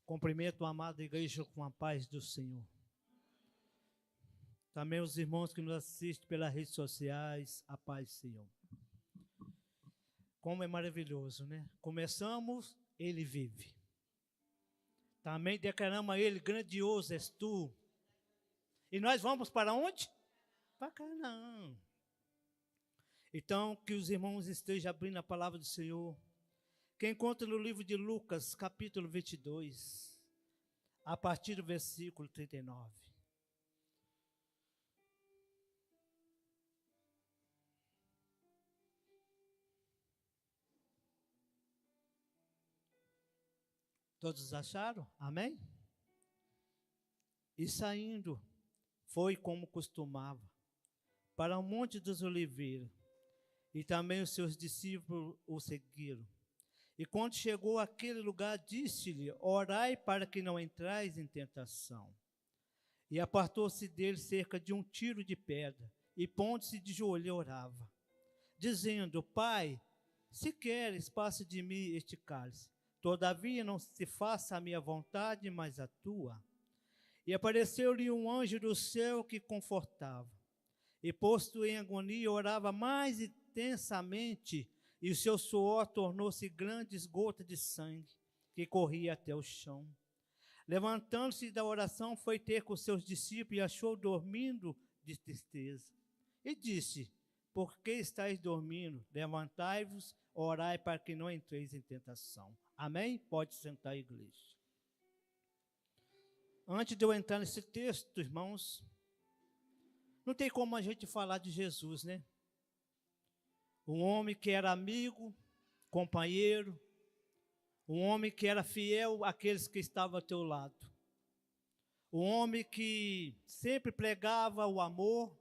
Cumprimento a amada igreja com a paz do Senhor. Também os irmãos que nos assistem pelas redes sociais, a paz do Senhor. Como é maravilhoso, né? Começamos, Ele vive. Também declaramos a Ele, grandioso és tu. E nós vamos para onde? Para Canaã. Então, que os irmãos estejam abrindo a palavra do Senhor, que encontra no livro de Lucas, capítulo 22, a partir do versículo 39. Todos acharam? Amém? E saindo, foi como costumava, para o Monte dos Oliveiras, e também os seus discípulos o seguiram. E quando chegou àquele lugar, disse-lhe: orai para que não entrais em tentação. E apartou-se dele cerca de um tiro de pedra, e pondo-se de joelho orava, dizendo: Pai, se queres, passe de mim este cálice. Todavia não se faça a minha vontade, mas a tua. E apareceu-lhe um anjo do céu que confortava. E posto em agonia, orava mais intensamente, e o seu suor tornou-se grandes gotas de sangue, que corria até o chão. Levantando-se da oração, foi ter com seus discípulos, e achou dormindo de tristeza. E disse: por que estáis dormindo? Levantai-vos, orai para que não entreis em tentação. Amém? Pode sentar, igreja. Antes de eu entrar nesse texto, irmãos, não tem como a gente falar de Jesus, né? Um homem que era amigo, companheiro, um homem que era fiel àqueles que estavam ao teu lado. Um homem que sempre pregava o amor,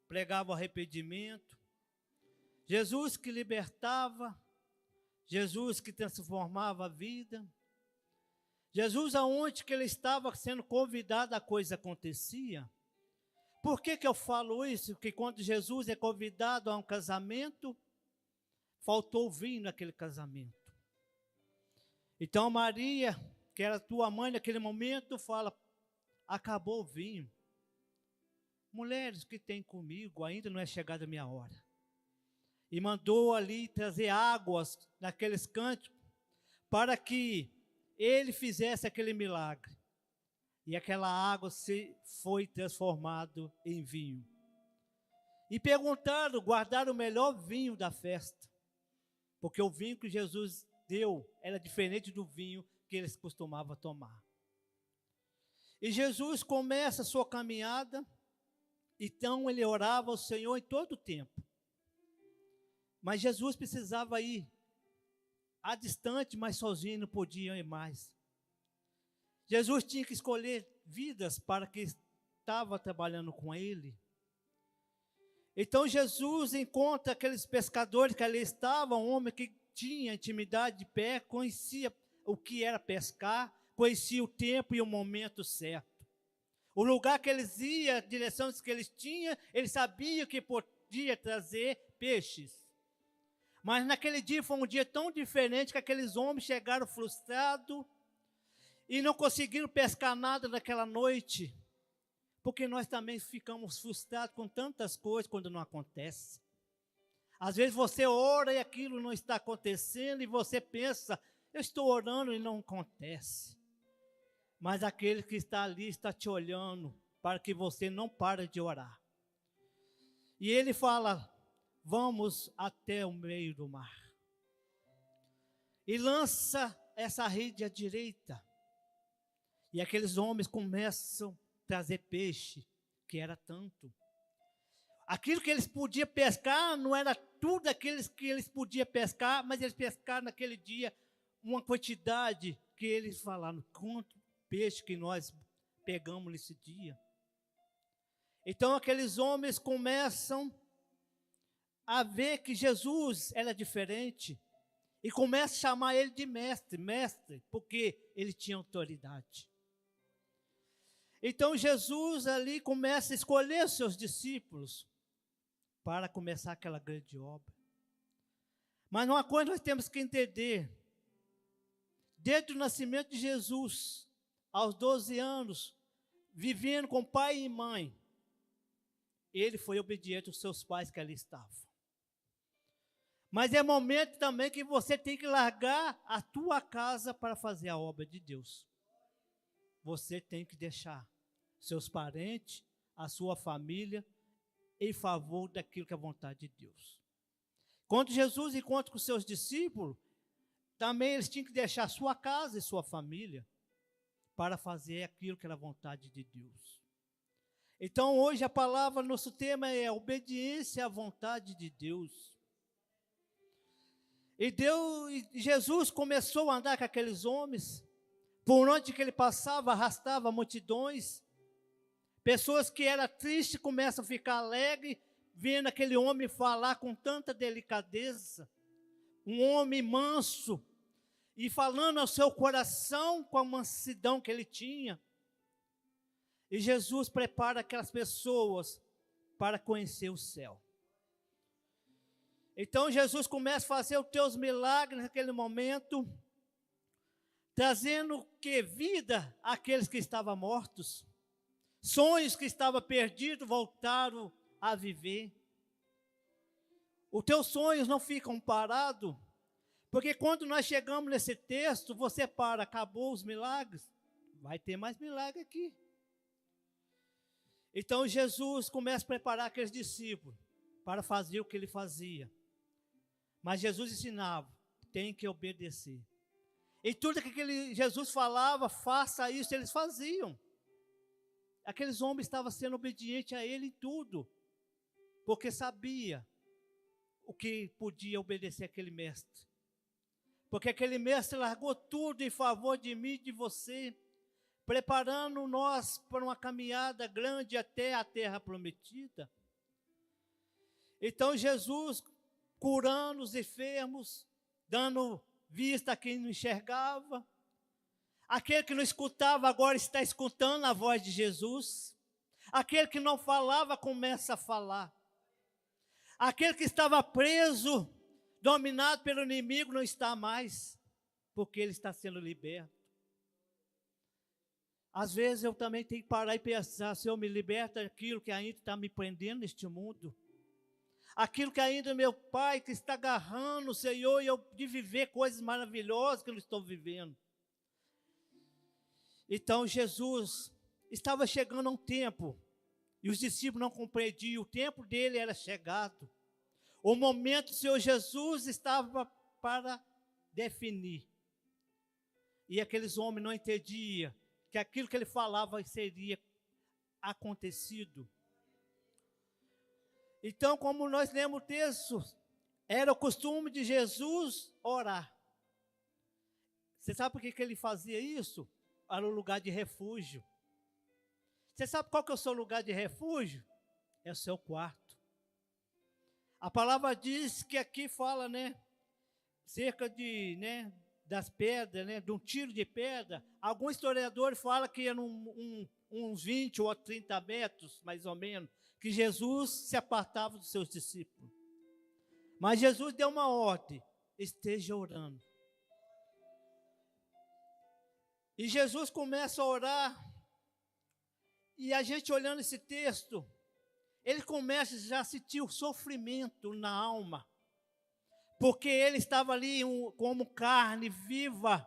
pregava o arrependimento. Jesus que libertava, Jesus que transformava a vida. Jesus, aonde que ele estava sendo convidado, a coisa acontecia. Por que eu falo isso? Porque quando Jesus é convidado a um casamento, faltou vinho naquele casamento. Então Maria, que era tua mãe naquele momento, fala: acabou o vinho. Mulheres, o que tem comigo? Ainda não é chegada a minha hora. E mandou ali trazer águas naqueles cânticos, para que ele fizesse aquele milagre. E aquela água se foi transformada em vinho. E perguntaram, guardaram o melhor vinho da festa. Porque o vinho que Jesus deu era diferente do vinho que eles costumavam tomar. E Jesus começa a sua caminhada. Então ele orava ao Senhor em todo o tempo. Mas Jesus precisava ir a distante, mas sozinho não podia ir mais. Jesus tinha que escolher vidas para que estava trabalhando com ele. Então Jesus encontra aqueles pescadores que ali estavam, um homem que tinha intimidade de pé, conhecia o que era pescar, conhecia o tempo e o momento certo. O lugar que eles iam, a direção que eles tinham, eles sabiam que podia trazer peixes. Mas naquele dia foi um dia tão diferente que aqueles homens chegaram frustrados, e não conseguiram pescar nada naquela noite, porque nós também ficamos frustrados com tantas coisas quando não acontece. Às vezes você ora e aquilo não está acontecendo, e você pensa: eu estou orando e não acontece. Mas aquele que está ali está te olhando, para que você não pare de orar. E ele fala: vamos até o meio do mar. E lança essa rede à direita. E aqueles homens começam a trazer peixe, que era tanto. Aquilo que eles podiam pescar não era tudo aqueles que eles podiam pescar, mas eles pescaram naquele dia uma quantidade que eles falaram: quanto peixe que nós pegamos nesse dia. Então aqueles homens começam a ver que Jesus era diferente e começam a chamar ele de mestre, mestre, porque ele tinha autoridade. Então Jesus ali começa a escolher os seus discípulos para começar aquela grande obra. Mas uma coisa nós temos que entender: desde o nascimento de Jesus, aos 12 anos, vivendo com pai e mãe, ele foi obediente aos seus pais que ali estavam. Mas é momento também que você tem que largar a tua casa para fazer a obra de Deus. Você tem que deixar seus parentes, a sua família, em favor daquilo que é a vontade de Deus. Quando Jesus encontra com os seus discípulos, também eles tinham que deixar sua casa e sua família para fazer aquilo que era a vontade de Deus. Então, hoje a palavra, nosso tema é obediência à vontade de Deus. E Jesus começou a andar com aqueles homens, por onde que ele passava, arrastava multidões. Pessoas que eram tristes começam a ficar alegres, vendo aquele homem falar com tanta delicadeza. Um homem manso, e falando ao seu coração com a mansidão que ele tinha. E Jesus prepara aquelas pessoas para conhecer o céu. Então Jesus começa a fazer os teus milagres naquele momento, trazendo que vida àqueles que estavam mortos, sonhos que estavam perdidos voltaram a viver. Os teus sonhos não ficam parados, porque quando nós chegamos nesse texto, você para, acabou os milagres, vai ter mais milagre aqui. Então Jesus começa a preparar aqueles discípulos para fazer o que ele fazia. Mas Jesus ensinava, tem que obedecer. E tudo que Jesus falava, faça isso, eles faziam. Aqueles homens estavam sendo obedientes a ele em tudo, porque sabia o que podia obedecer aquele mestre. Porque aquele mestre largou tudo em favor de mim e de você, preparando nós para uma caminhada grande até a terra prometida. Então Jesus, curando os enfermos, dando vista a quem não enxergava. Aquele que não escutava agora está escutando a voz de Jesus. Aquele que não falava começa a falar. Aquele que estava preso, dominado pelo inimigo, não está mais, porque ele está sendo liberto. Às vezes eu também tenho que parar e pensar, Senhor, me liberta daquilo que ainda está me prendendo neste mundo. Aquilo que ainda meu pai que está agarrando, Senhor, e eu de viver coisas maravilhosas que eu não estou vivendo. Então Jesus estava chegando a um tempo, e os discípulos não compreendiam, o tempo dele era chegado. O momento do Senhor Jesus estava para definir. E aqueles homens não entendiam que aquilo que ele falava seria acontecido. Então, como nós lemos o texto, era o costume de Jesus orar. Você sabe por que ele fazia isso? Era o lugar de refúgio. Você sabe qual que é o seu lugar de refúgio? É o seu quarto. A palavra diz que aqui fala, cerca de, das pedras, de um tiro de pedra. Alguns historiadores falam que eram uns 20 ou 30 metros, mais ou menos, que Jesus se apartava dos seus discípulos. Mas Jesus deu uma ordem, esteja orando. E Jesus começa a orar, e a gente olhando esse texto, ele começa já a sentir o sofrimento na alma, porque ele estava ali como carne viva,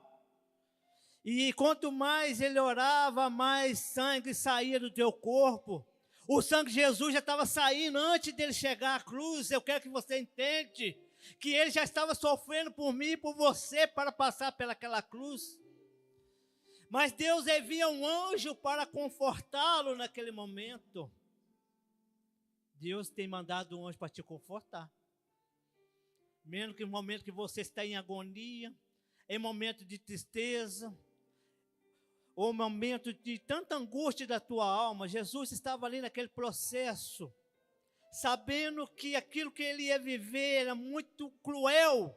e quanto mais ele orava, mais sangue saía do teu corpo. O sangue de Jesus já estava saindo antes dele chegar à cruz. Eu quero que você entenda que ele já estava sofrendo por mim e por você para passar pelaquela cruz. Mas Deus envia um anjo para confortá-lo naquele momento. Deus tem mandado um anjo para te confortar. Mesmo que no momento que você está em agonia, em momento de tristeza, ou momento de tanta angústia da tua alma, Jesus estava ali naquele processo, sabendo que aquilo que ele ia viver era muito cruel,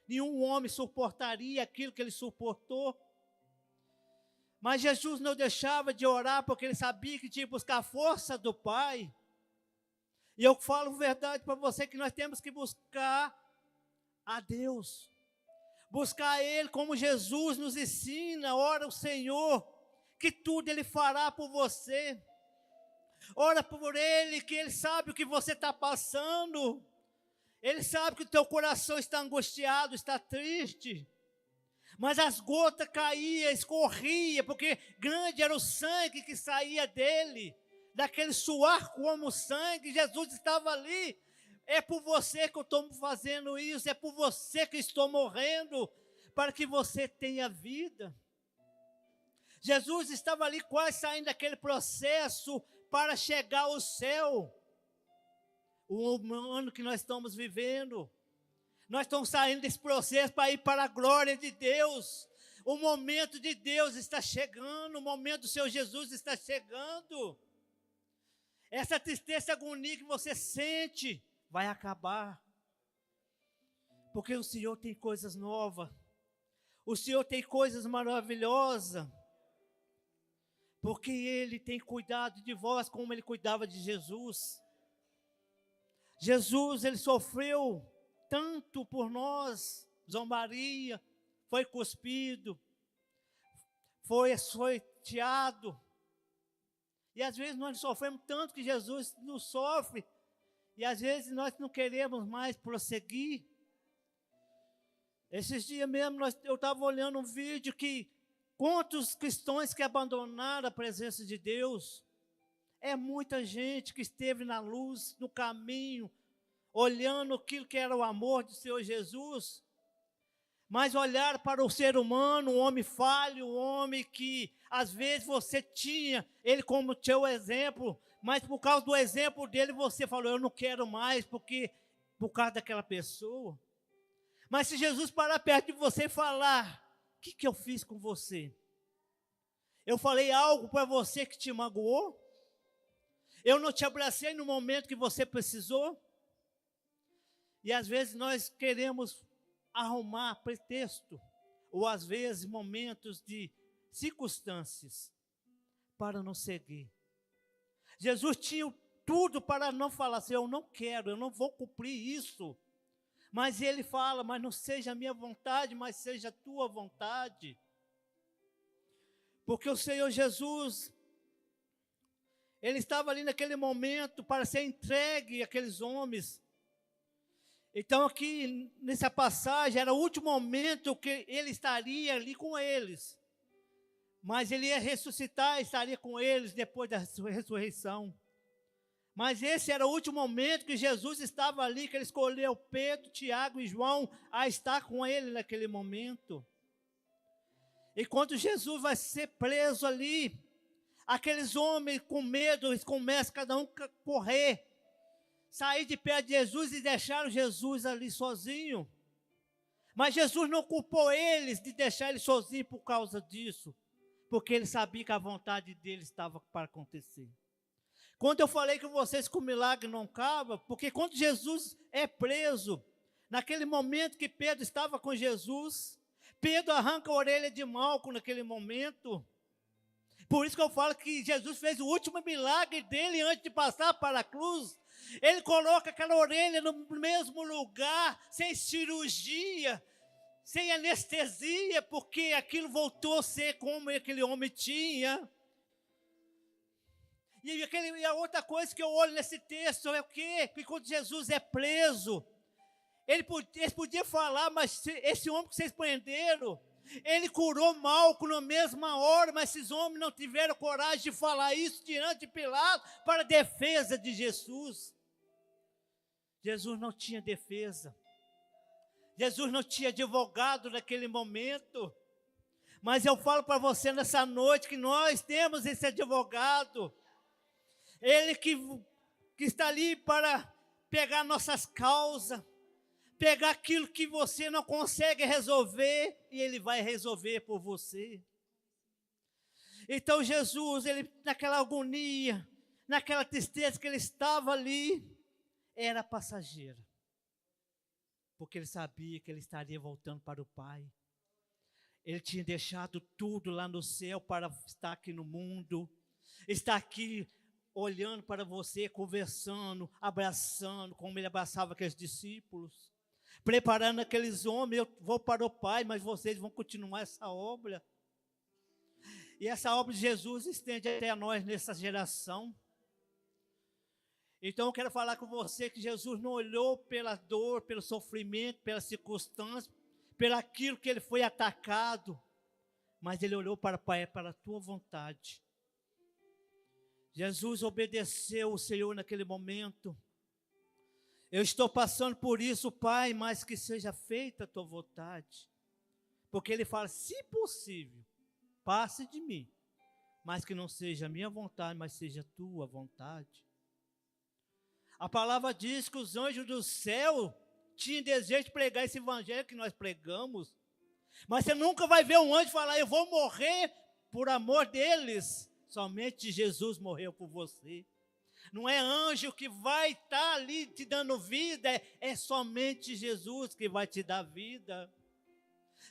nenhum homem suportaria aquilo que ele suportou. Mas Jesus não deixava de orar, porque ele sabia que tinha que buscar a força do Pai. E eu falo verdade para você, que nós temos que buscar a Deus. Buscar Ele como Jesus nos ensina. Ora o Senhor, que tudo Ele fará por você. Ora por Ele, que Ele sabe o que você está passando. Ele sabe que o teu coração está angustiado, está triste. Mas as gotas caíam, escorriam, porque grande era o sangue que saía dele. Daquele suar como sangue, Jesus estava ali. É por você que eu estou fazendo isso, é por você que estou morrendo, para que você tenha vida. Jesus estava ali quase saindo daquele processo para chegar ao céu. O ano que nós estamos vivendo, nós estamos saindo desse processo para ir para a glória de Deus. O momento de Deus está chegando, o momento do Senhor Jesus está chegando. Essa tristeza, agonia que você sente, vai acabar. Porque o Senhor tem coisas novas. O Senhor tem coisas maravilhosas. Porque Ele tem cuidado de vós como Ele cuidava de Jesus. Jesus, Ele sofreu tanto por nós. Zombaria, foi cuspido, foi açoiteado. E às vezes nós sofremos tanto que Jesus nos sofre. E às vezes nós não queremos mais prosseguir. Esses dias mesmo eu estava olhando um vídeo que quantos cristãos que abandonaram a presença de Deus. É muita gente que esteve na luz, no caminho, olhando aquilo que era o amor do Senhor Jesus. Mas olhar para o ser humano, um homem falho, um homem que às vezes você tinha ele como teu exemplo, mas por causa do exemplo dele você falou, eu não quero mais, porque por causa daquela pessoa. Mas se Jesus parar perto de você e falar, o que eu fiz com você? Eu falei algo para você que te magoou? Eu não te abracei no momento que você precisou? E às vezes nós queremos arrumar pretexto, ou às vezes momentos de circunstâncias, para não seguir. Jesus tinha tudo para não falar assim, eu não quero, eu não vou cumprir isso. Mas Ele fala, mas não seja a minha vontade, mas seja a tua vontade. Porque o Senhor Jesus, Ele estava ali naquele momento para ser entregue àqueles homens. Então aqui, nessa passagem, era o último momento que Ele estaria ali com eles. Mas Ele ia ressuscitar, estaria com eles depois da ressurreição. Mas esse era o último momento que Jesus estava ali, que Ele escolheu Pedro, Tiago e João a estar com Ele naquele momento. E quando Jesus vai ser preso ali, aqueles homens com medo, eles começam cada um a correr, sair de perto de Jesus e deixaram Jesus ali sozinho. Mas Jesus não culpou eles de deixar ele sozinho por causa disso, porque Ele sabia que a vontade dele estava para acontecer. Quando eu falei com vocês que o milagre não acaba, porque quando Jesus é preso, naquele momento que Pedro estava com Jesus, Pedro arranca a orelha de Malco naquele momento. Por isso que eu falo que Jesus fez o último milagre dele antes de passar para a cruz. Ele coloca aquela orelha no mesmo lugar, sem cirurgia, sem anestesia, porque aquilo voltou a ser como aquele homem tinha. E a outra coisa que eu olho nesse texto é o quê? Que quando Jesus é preso, eles podiam falar, mas esse homem que vocês prenderam, ele curou Malco na mesma hora, mas esses homens não tiveram coragem de falar isso diante de Pilatos para a defesa de Jesus. Jesus não tinha defesa. Jesus não tinha advogado naquele momento. Mas eu falo para você nessa noite que nós temos esse advogado. Ele que está ali para pegar nossas causas, pegar aquilo que você não consegue resolver, e Ele vai resolver por você. Então Jesus, Ele naquela agonia, naquela tristeza que Ele estava ali, era passageira. Porque Ele sabia que Ele estaria voltando para o Pai. Ele tinha deixado tudo lá no céu para estar aqui no mundo, estar aqui olhando para você, conversando, abraçando, como Ele abraçava aqueles discípulos. preparando aqueles homens, eu vou para o Pai, mas vocês vão continuar essa obra. E essa obra de Jesus estende até a nós nessa geração. Então eu quero falar com você que Jesus não olhou pela dor, pelo sofrimento, pela circunstância, pelo aquilo que ele foi atacado, mas ele olhou para o Pai, para a tua vontade. Jesus obedeceu o Senhor naquele momento. Eu estou passando por isso, Pai, mas que seja feita a tua vontade. Porque ele fala, se possível, passe de mim, mas que não seja a minha vontade, mas seja a tua vontade. A palavra diz que os anjos do céu tinham desejo de pregar esse evangelho que nós pregamos, mas você nunca vai ver um anjo falar, eu vou morrer por amor deles. Somente Jesus morreu por você. Não é anjo que vai estar ali te dando vida, é somente Jesus que vai te dar vida.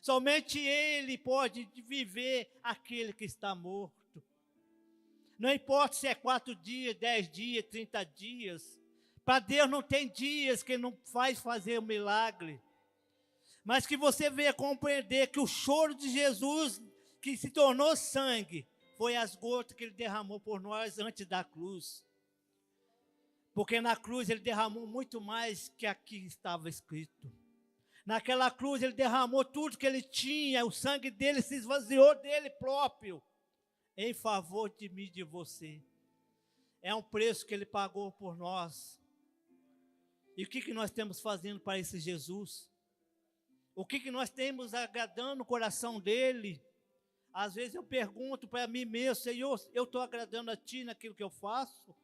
Somente Ele pode viver aquele que está morto. Não importa se é 4 dias, 10 dias, 30 dias. Para Deus não tem dias que não faz fazer um milagre. Mas que você venha compreender que o choro de Jesus, que se tornou sangue, foi as gotas que Ele derramou por nós antes da cruz. Porque na cruz Ele derramou muito mais que aqui estava escrito. Naquela cruz Ele derramou tudo que Ele tinha, o sangue dele se esvaziou dele próprio, em favor de mim e de você. É um preço que Ele pagou por nós. E o que nós temos fazendo para esse Jesus? O que nós temos agradando o coração dele? Às vezes eu pergunto para mim mesmo, Senhor, eu estou agradando a Ti naquilo que eu faço?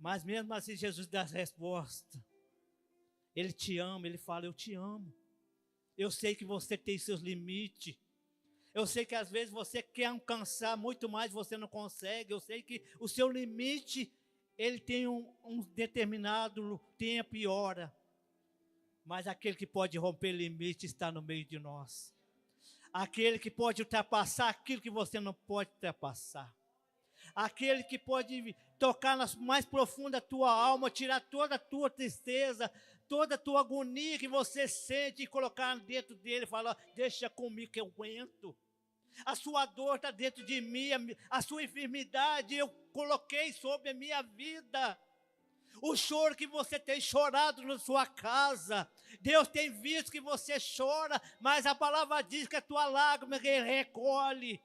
Mas mesmo assim Jesus dá a resposta. Ele te ama, Ele fala, eu te amo. Eu sei que você tem seus limites. Eu sei que às vezes você quer alcançar muito mais, você não consegue. Eu sei que o seu limite, ele tem um determinado tempo e hora. Mas aquele que pode romper limite está no meio de nós. Aquele que pode ultrapassar aquilo que você não pode ultrapassar. Aquele que pode tocar na mais profunda da tua alma, tirar toda a tua tristeza, toda a tua agonia que você sente e colocar dentro dele e falar, deixa comigo que eu aguento. A sua dor está dentro de mim, a sua enfermidade eu coloquei sobre a minha vida. O choro que você tem chorado na sua casa, Deus tem visto que você chora, mas a palavra diz que a tua lágrima Ele recolhe,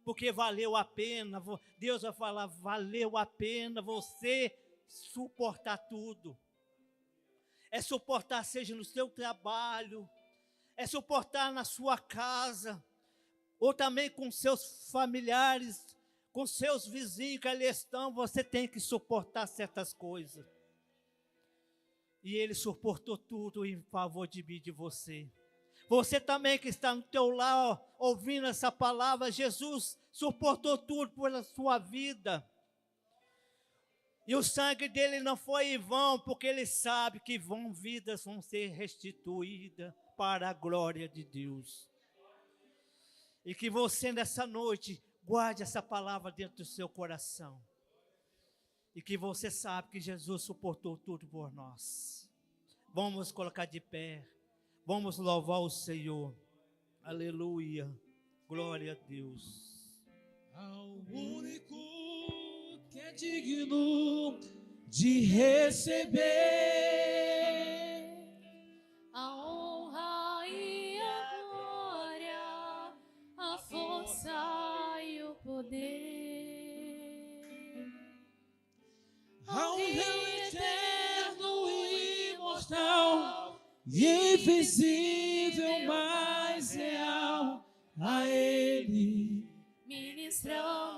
porque valeu a pena. Deus vai falar, valeu a pena você suportar tudo. É suportar seja no seu trabalho, é suportar na sua casa, ou também com seus familiares, com seus vizinhos que ali estão, você tem que suportar certas coisas. E Ele suportou tudo em favor de mim e de você. Você também que está no teu lar, ouvindo essa palavra, Jesus suportou tudo pela sua vida. E o sangue dele não foi em vão, porque Ele sabe que vidas vão ser restituídas para a glória de Deus. E que você nessa noite guarde essa palavra dentro do seu coração. E que você sabe que Jesus suportou tudo por nós. Vamos colocar de pé. Vamos louvar o Senhor. Aleluia. Glória a Deus. Ao único que é digno de receber a honra e a glória, a força e o poder. ao Rei eterno e imortal e invisível, mas real, a Ele Ministramos